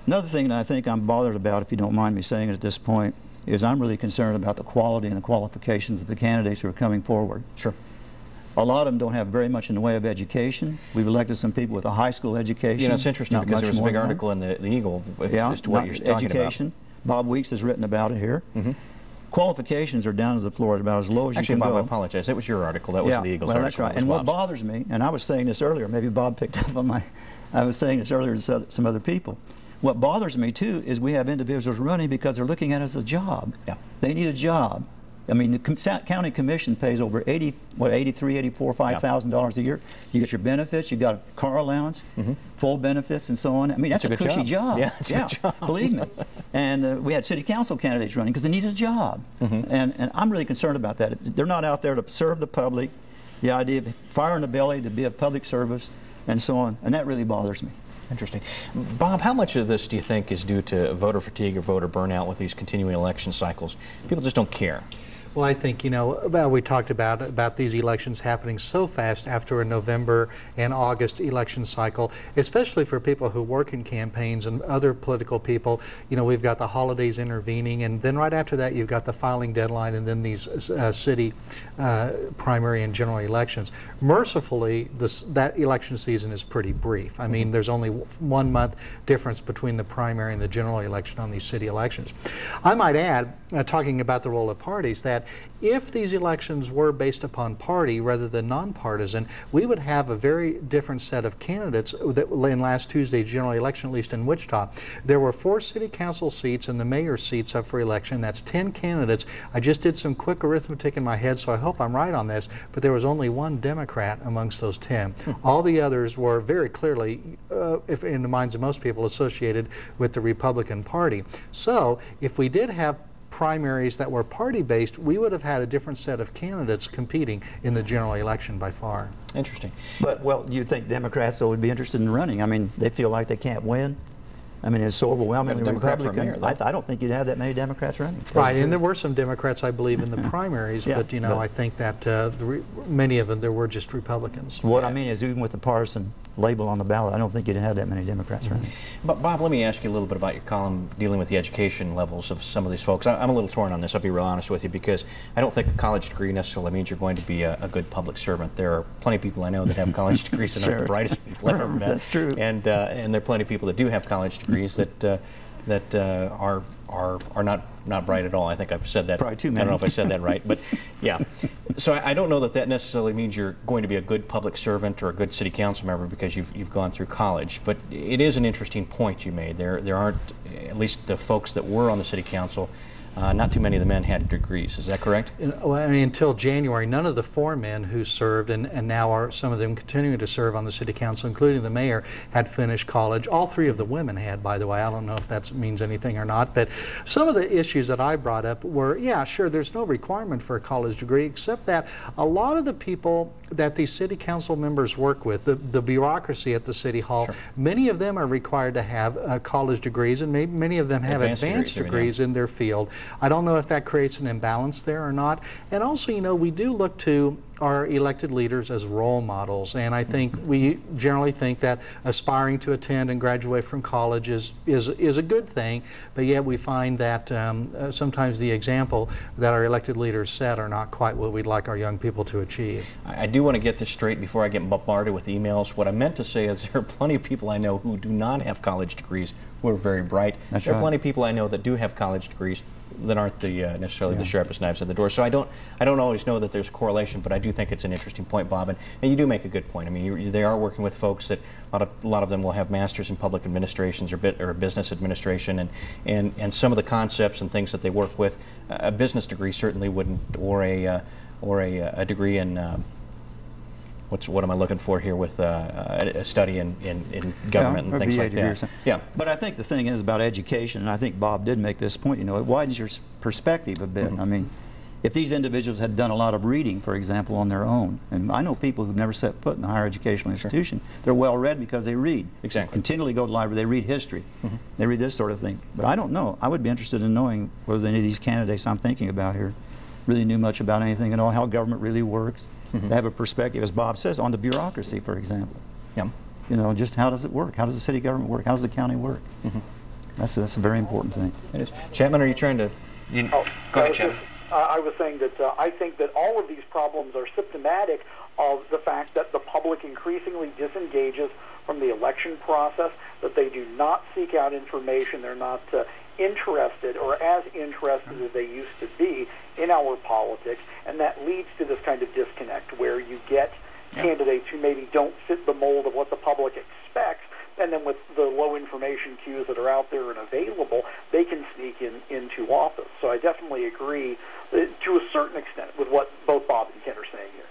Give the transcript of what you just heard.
Another thing that I think I'm bothered about, if you don't mind me saying it at this point, is I'm really concerned about the quality and the qualifications of the candidates who are coming forward. Sure. A lot of them don't have very much in the way of education. We've elected some people with a high school education. You know, it's interesting because there was a big article in the Eagle as to what you're talking education. about. Bob Weeks has written about it here. Qualifications are down to the floor at about as low as you can go. Actually, Bob, I apologize. It was your article. That was the Eagle's article. That's right. And what bothers me, and I was saying this earlier, maybe Bob picked up on I was saying this earlier to some other people. What bothers me, too, is we have individuals running because they're looking at it as a job. Yeah. They need a job. I mean, the county commission pays over $83,000, $84,000, $5,000 a year. You get your benefits, you got a car allowance, full benefits, and so on. I mean, that's a cushy job. Yeah, it's a good job. Believe me. And we had city council candidates running because they needed a job. And I'm really concerned about that. They're not out there to serve the public. The idea of fire in the belly to be a public service, and so on. And that really bothers me. Interesting. Bob, how much of this do you think is due to voter fatigue or voter burnout with these continuing election cycles? People just don't care. Well, I think, you know, we talked about these elections happening so fast after a November and August election cycle, especially for people who work in campaigns and other political people. You know, we've got the holidays intervening, and then right after that you've got the filing deadline, and then these city primary and general elections. Mercifully, that election season is pretty brief. I mean, there's only 1 month difference between the primary and the general election on these city elections. I might add, talking about the role of parties, that if these elections were based upon party rather than nonpartisan, we would have a very different set of candidates that in last Tuesday's general election, at least in Wichita. There were 4 city council seats and the mayor's seats up for election. That's 10 candidates. I just did some quick arithmetic in my head, so I hope I'm right on this, but there was only 1 Democrat amongst those 10. All the others were very clearly, if in the minds of most people, associated with the Republican Party. So if we did have primaries that were party-based, we would have had a different set of candidates competing in the general election by far. Interesting. But, well, do you think Democrats would be interested in running? I mean, they feel like they can't win. I mean, it's so overwhelmingly Republican. I don't think you'd have that many Democrats running. Right, and there were some Democrats, I believe, in the primaries, but, you know, I think that many of them, there were just Republicans. What I mean is, even with the partisan label on the ballot, I don't think you'd have that many Democrats running. But Bob, let me ask you a little bit about your column dealing with the education levels of some of these folks. I'm a little torn on this, I'll be real honest with you, because I don't think a college degree necessarily means you're going to be a good public servant. There are plenty of people I know that have college degrees and aren't the brightest people I've ever met. That's true. And there are plenty of people that do have college degrees that are not bright at all. I think I've said that. Probably too many. I don't know if I said that right, but yeah. So I don't know that that necessarily means you're going to be a good public servant or a good city council member because you've gone through college. But it is an interesting point you made. There aren't, at least the folks that were on the city council, not too many of the men had degrees. Is that correct? Well, I mean, until January, none of the 4 men who served, and now are some of them continuing to serve on the city council, including the mayor, had finished college. All 3 of the women had, by the way. I don't know if that means anything or not, but some of the issues that I brought up were, yeah, sure, there's no requirement for a college degree, except that a lot of the people that these city council members work with, the bureaucracy at the city hall, sure, many of them are required to have college degrees, and many of them have advanced degrees in their field. I don't know if that creates an imbalance there or not. And also, you know, we do look to our elected leaders as role models, and I think we generally think that aspiring to attend and graduate from college is a good thing, but yet we find that sometimes the example that our elected leaders set are not quite what we'd like our young people to achieve. I do want to get this straight before I get bombarded with emails. What I meant to say is there are plenty of people I know who do not have college degrees who are very bright. There are plenty of people I know that do have college degrees that aren't necessarily the sharpest knives at the door. So I don't always know that there's a correlation, but I do think it's an interesting point, Bob, and you do make a good point. I mean, they are working with folks that a lot of them will have masters in public administrations or business administration, and some of the concepts and things that they work with, a business degree certainly wouldn't, or a degree in what am I looking for here with a study in government and things like that. Yeah. But I think the thing is about education, and I think Bob did make this point, you know, it widens your perspective a bit. I mean, if these individuals had done a lot of reading, for example, on their own, and I know people who've never set foot in a higher educational institution, they're well read because they read. Exactly. Continually go to the library, they read history, they read this sort of thing. But I don't know. I would be interested in knowing whether any of these candidates I'm thinking about here really knew much about anything at all, how government really works. They have a perspective, as Bob says, on the bureaucracy, for example. Yeah. You know, just how does it work? How does the city government work? How does the county work? That's a very important thing. It is. Chapman, are you trying to? Go ahead, Chapman. I was saying that I think that all of these problems are symptomatic of the fact that the public increasingly disengages from the election process, that they do not seek out information, they're not interested or as interested as they used to be in our politics, and that leads to this kind of disconnect where you get candidates who maybe don't fit the mold of what the public expects, and then with the low information cues that are out there and available, they can sneak into office. So I definitely agree to a certain extent with what both Bob and Ken are saying here.